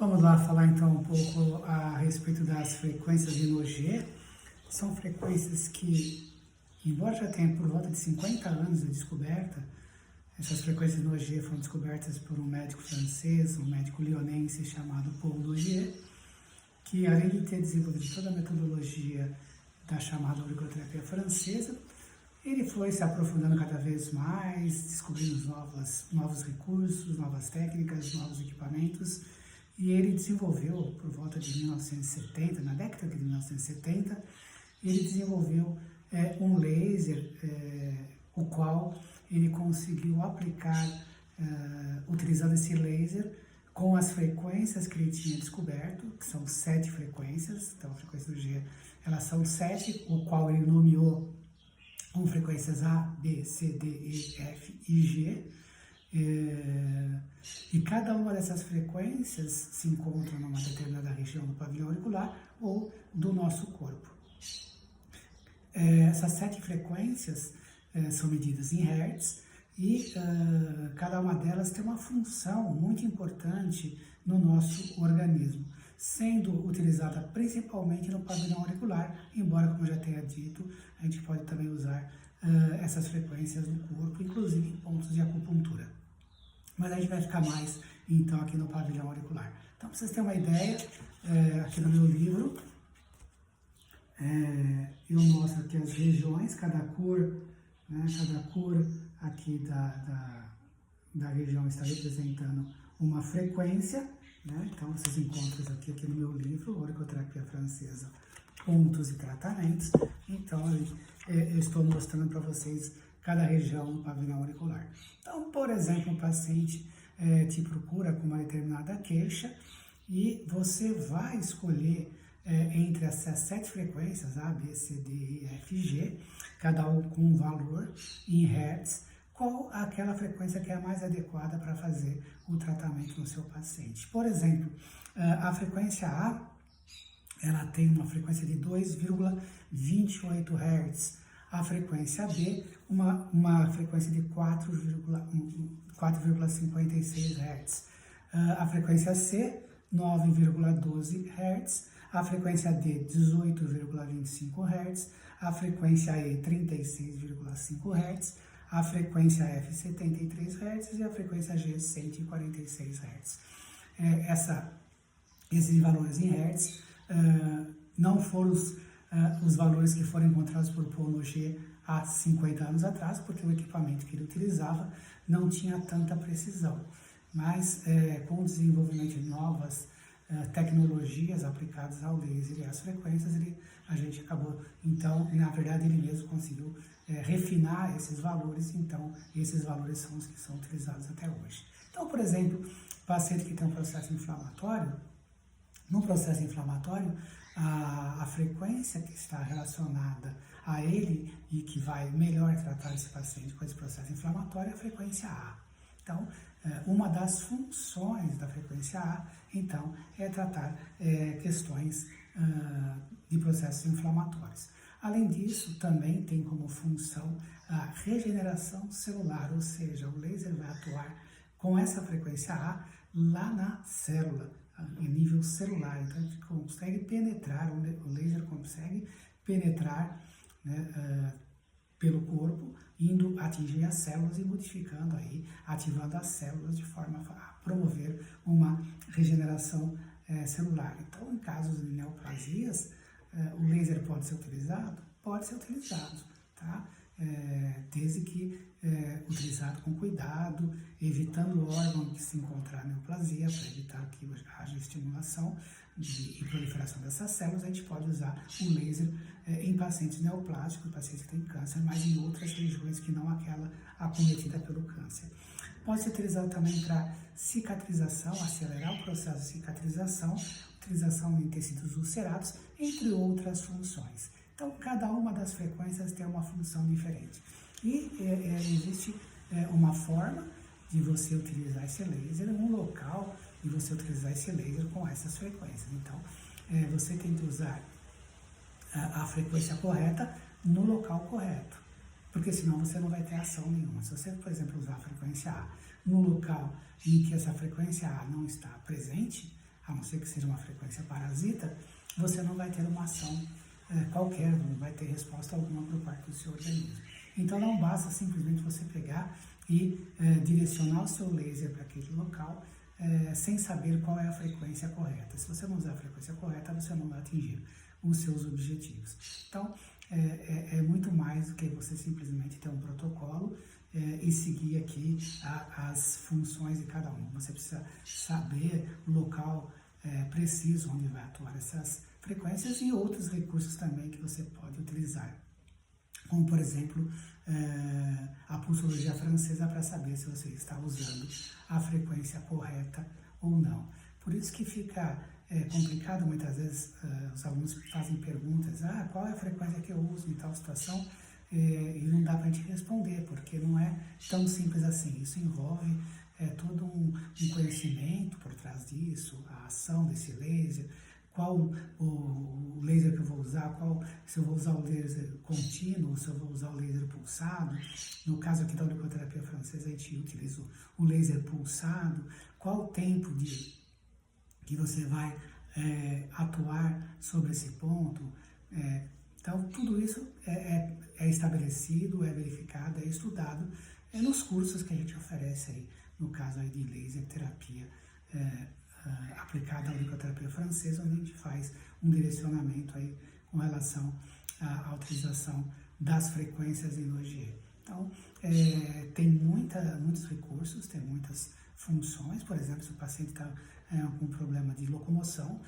Vamos lá falar então um pouco a respeito das frequências de Nogier. São frequências que, embora já tenha por volta de 50 anos de descoberta, essas frequências de Nogier foram descobertas por um médico francês, um médico lionense chamado Paul Nogier, que além de ter desenvolvido toda a metodologia da chamada auriculoterapia francesa, ele foi se aprofundando cada vez mais, descobrindo novos recursos, novas técnicas, novos equipamentos, e ele desenvolveu, por volta de 1970, na década de 1970, ele desenvolveu um laser, o qual ele conseguiu aplicar, utilizando esse laser, com as frequências que ele tinha descoberto, que são 7 frequências, então a frequência do G, elas são 7, o qual ele nomeou com frequências A, B, C, D, E, F e G, e cada uma dessas frequências se encontra numa determinada região do pavilhão auricular ou do nosso corpo. Essas 7 frequências são medidas em Hertz e cada uma delas tem uma função muito importante no nosso organismo, sendo utilizada principalmente no pavilhão auricular, embora, como eu já tenha dito, a gente pode também usar essas frequências no corpo, inclusive em pontos de acupuntura. Mas a gente vai ficar mais, então, aqui no pavilhão auricular. Então, para vocês terem uma ideia, aqui no meu livro, eu mostro aqui as regiões, cada cor aqui da região está representando uma frequência, né? Então, vocês encontram isso aqui no meu livro, Auriculoterapia Francesa, Pontos e Tratamentos. Então, eu estou mostrando para vocês cada região do pavilhão auricular. Então, por exemplo, um paciente te procura com uma determinada queixa e você vai escolher entre essas 7 frequências, A, B, C, D, E, F, G, cada um com um valor em Hertz, qual aquela frequência que é a mais adequada para fazer o tratamento no seu paciente. Por exemplo, a frequência A, ela tem uma frequência de 2,28 Hz. A frequência B, uma frequência de 4,56 Hz. A frequência C, 9,12 Hz. A frequência D, 18,25 Hz. A frequência E, 36,5 Hz. A frequência F, 73 Hz. E a frequência G, 146 Hz. Esses valores em Hz não foram os valores que foram encontrados por Paul Nogier há 50 anos atrás, porque o equipamento que ele utilizava não tinha tanta precisão. Mas com o desenvolvimento de novas tecnologias aplicadas ao laser e às frequências, a gente acabou, então, na verdade, ele mesmo conseguiu refinar esses valores, então, esses valores são os que são utilizados até hoje. Então, por exemplo, paciente que tem um processo inflamatório, no processo inflamatório, a frequência que está relacionada a ele e que vai melhor tratar esse paciente com esse processo inflamatório é a frequência A. Então, uma das funções da frequência A, então, é tratar questões de processos inflamatórios. Além disso, também tem como função a regeneração celular, ou seja, o laser vai atuar com essa frequência A lá na célula, em nível celular. Então, a gente consegue penetrar, o laser consegue penetrar, né, pelo corpo, indo atingir as células e modificando aí, ativando as células de forma a promover uma regeneração celular. Então, em casos de neoplasias, o laser pode ser utilizado? Pode ser utilizado, tá? Desde que utilizado com cuidado, evitando o órgão que se encontrar neoplasia, para evitar que haja estimulação e proliferação dessas células. A gente pode usar o laser em pacientes neoplásicos, pacientes que têm câncer, mas em outras regiões que não aquela acometida pelo câncer. Pode ser utilizado também para cicatrização, acelerar o processo de cicatrização, utilização em tecidos ulcerados, entre outras funções. Então, cada uma das frequências tem uma função diferente. E existe uma forma de você utilizar esse laser, um local de você utilizar esse laser com essas frequências. Então, você tem que usar a frequência correta no local correto, porque senão você não vai ter ação nenhuma. Se você, por exemplo, usar a frequência A no local em que essa frequência A não está presente, a não ser que seja uma frequência parasita, você não vai ter uma ação qualquer, não vai ter resposta alguma por parte do seu organismo. Então não basta simplesmente você pegar e direcionar o seu laser para aquele local sem saber qual é a frequência correta. Se você não usar a frequência correta, você não vai atingir os seus objetivos. Então, é muito mais do que você simplesmente ter um protocolo e seguir aqui as funções de cada um. Você precisa saber o local preciso onde vai atuar essas frequências e outros recursos também que você pode utilizar, como por exemplo a pulsologia francesa, para saber se você está usando a frequência correta ou não. Por isso que fica complicado muitas vezes, os alunos fazem perguntas, qual é a frequência que eu uso em tal situação, e não dá para a gente responder, porque não é tão simples assim. Isso envolve todo um conhecimento por trás disso, a ação desse laser, qual o laser que eu vou usar, se eu vou usar o laser contínuo, se eu vou usar o laser pulsado. No caso aqui da auriculoterapia francesa, a gente utiliza o laser pulsado, qual o tempo que você vai atuar sobre esse ponto. Então, tudo isso é estabelecido, é verificado, é estudado nos cursos que a gente oferece aí, no caso aí de laser terapia aplicada à auriculoterapia francesa, onde a gente faz um direcionamento aí com relação à utilização das frequências em Logier. Então, tem muitos recursos, tem muitas funções. Por exemplo, se o paciente está com problema de locomoção,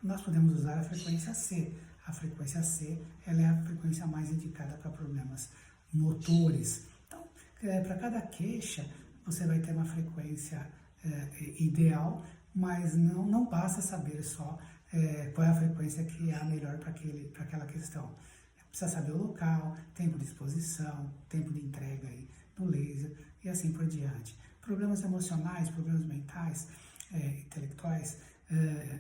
nós podemos usar a frequência C. A frequência C, ela é a frequência mais indicada para problemas motores. Então, para cada queixa, você vai ter uma frequência ideal, mas não basta saber só qual é a frequência que é a melhor para aquela questão. Precisa saber o local, tempo de exposição, tempo de entrega aí do laser e assim por diante. Problemas emocionais, problemas mentais, intelectuais,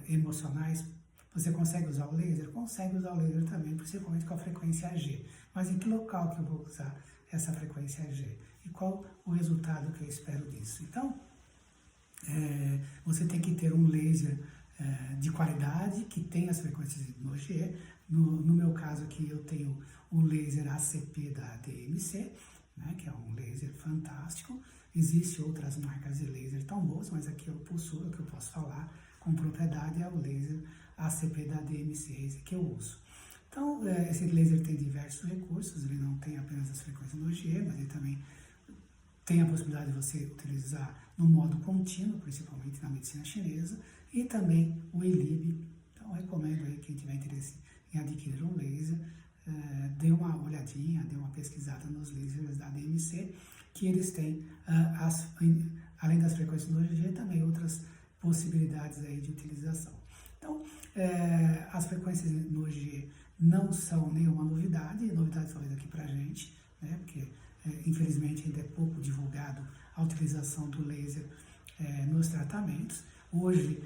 emocionais, você consegue usar o laser? Consegue usar o laser também, principalmente com a frequência G. Mas em que local que eu vou usar essa frequência G? E qual o resultado que eu espero disso? Então, você tem que ter um laser de qualidade, que tem as frequências de Logier. No meu caso aqui, eu tenho o laser ACP da DMC, né, que é um laser fantástico. Existem outras marcas de laser tão boas, mas aqui eu possuo, que eu posso falar com propriedade, é o laser ACP da DMC, esse que eu uso. Então, esse laser tem diversos recursos, ele não tem apenas as frequências Logier, mas ele também tem a possibilidade de você utilizar no modo contínuo, principalmente na medicina chinesa, e também o ELIB. Então, recomendo aí quem tiver interesse em adquirir um laser, dê uma olhadinha, dê uma pesquisada nos lasers da DMC, que eles têm, além das frequências Logier, também outras possibilidades aí de utilização. Então, as frequências Logier não são nenhuma novidade talvez aqui pra gente, né, porque infelizmente ainda é pouco divulgado a utilização do laser nos tratamentos. Hoje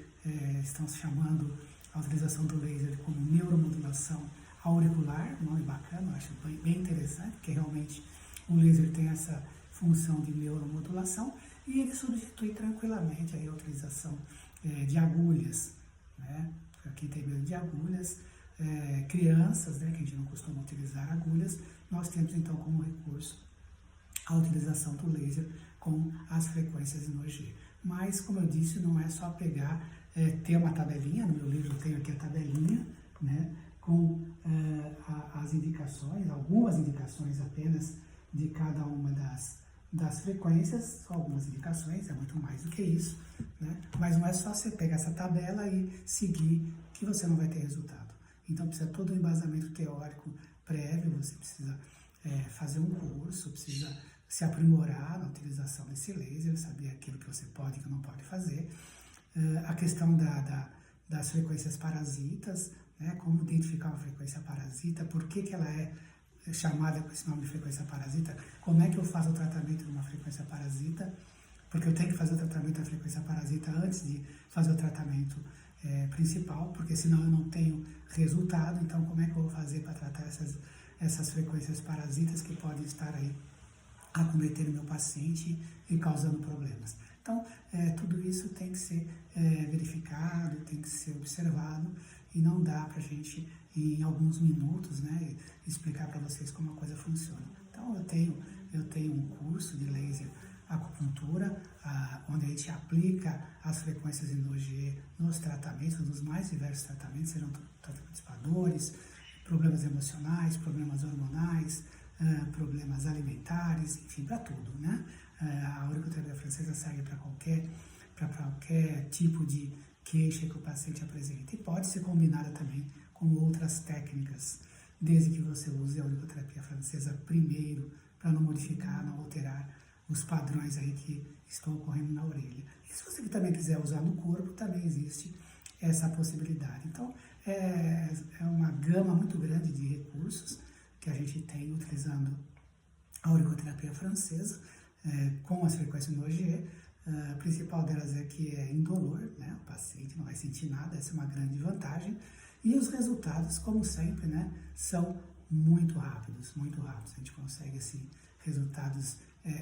estão se chamando a utilização do laser como neuromodulação auricular, um nome bacana, eu acho bem interessante, porque realmente o laser tem essa função de neuromodulação e ele substitui tranquilamente aí a utilização de agulhas, né? Para quem tem medo de agulhas, crianças, né, que a gente não costuma utilizar agulhas, nós temos então como recurso a utilização do laser com as frequências em Logier. Mas, como eu disse, não é só pegar, ter uma tabelinha, no meu livro eu tenho aqui a tabelinha, né, com as indicações, algumas indicações apenas de cada uma das frequências, só algumas indicações, é muito mais do que isso, né? Mas não é só você pegar essa tabela e seguir que você não vai ter resultado. Então precisa todo um embasamento teórico prévio, você precisa fazer um curso, precisa se aprimorar na utilização desse laser, saber aquilo que você pode e que não pode fazer. A questão das frequências parasitas, né? Como identificar uma frequência parasita, por que ela é chamada com esse nome de frequência parasita, como é que eu faço o tratamento de uma frequência parasita, porque eu tenho que fazer o tratamento da frequência parasita antes de fazer o tratamento principal, porque senão eu não tenho resultado. Então como é que eu vou fazer para tratar essas frequências parasitas que podem estar aí acometendo o meu paciente e causando problemas. Então, Então, tudo isso tem que ser verificado, tem que ser observado, e não dá para a gente, em alguns minutos, né, explicar para vocês como a coisa funciona. Então, eu tenho um curso de laser acupuntura, onde a gente aplica as frequências em 2G nos tratamentos, nos mais diversos tratamentos, sejam tratamentos para dores, problemas emocionais, problemas hormonais, problemas alimentares, enfim, para tudo, né? A auriculoterapia francesa serve para qualquer tipo de queixa que o paciente apresenta, e pode ser combinada também com outras técnicas, desde que você use a auriculoterapia francesa primeiro, para não modificar, não alterar os padrões aí que estão ocorrendo na orelha. E se você também quiser usar no corpo, também existe essa possibilidade. Então, é uma gama muito grande de recursos que a gente tem utilizando a auriculoterapia francesa, com as frequências no OGE. A principal delas é que é indolor, né? O paciente não vai sentir nada, essa é uma grande vantagem. E os resultados, como sempre, né, são muito rápidos, muito rápidos. A gente consegue, assim, resultados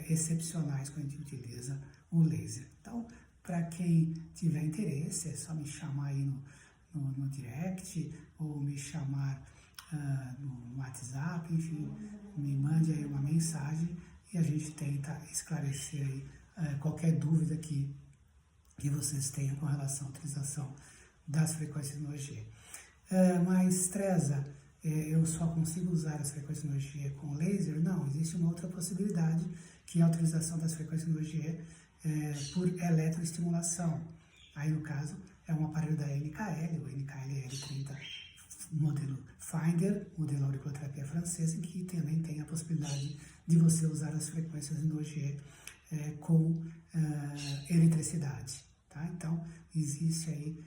excepcionais quando a gente utiliza o laser. Então, para quem tiver interesse, é só me chamar aí no direct, ou me chamar no WhatsApp, enfim, me mande aí uma mensagem e a gente tenta esclarecer aí qualquer dúvida que vocês tenham com relação à utilização das frequências no EG. Mas, Teresa, eu só consigo usar as frequências no EG com laser? Não, existe uma outra possibilidade, que é a utilização das frequências no EG por eletroestimulação. Aí, no caso, é um aparelho da NKL, o NKL L30 modelo Finder, modelo auriculoterapia francesa, em que também tem a possibilidade de você usar as frequências no EG com eletricidade. Tá? Então, existe aí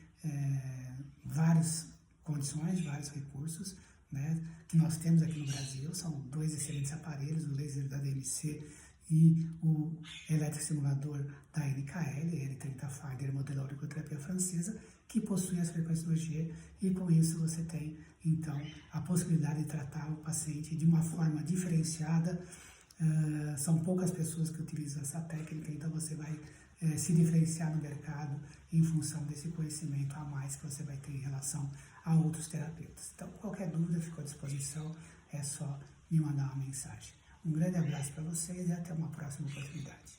várias condições, vários recursos, né, que nós temos aqui no Brasil. São dois excelentes aparelhos, o laser da DMC e o eletroestimulador da NKL, L30 Finder, modelo auriculoterapia francesa, que possuem as frequências do EG, e com isso você tem, então, a possibilidade de tratar o paciente de uma forma diferenciada. São poucas pessoas que utilizam essa técnica, então você vai se diferenciar no mercado em função desse conhecimento a mais que você vai ter em relação a outros terapeutas. Então, qualquer dúvida, fico à disposição, é só me mandar uma mensagem. Um grande abraço para vocês e até uma próxima oportunidade.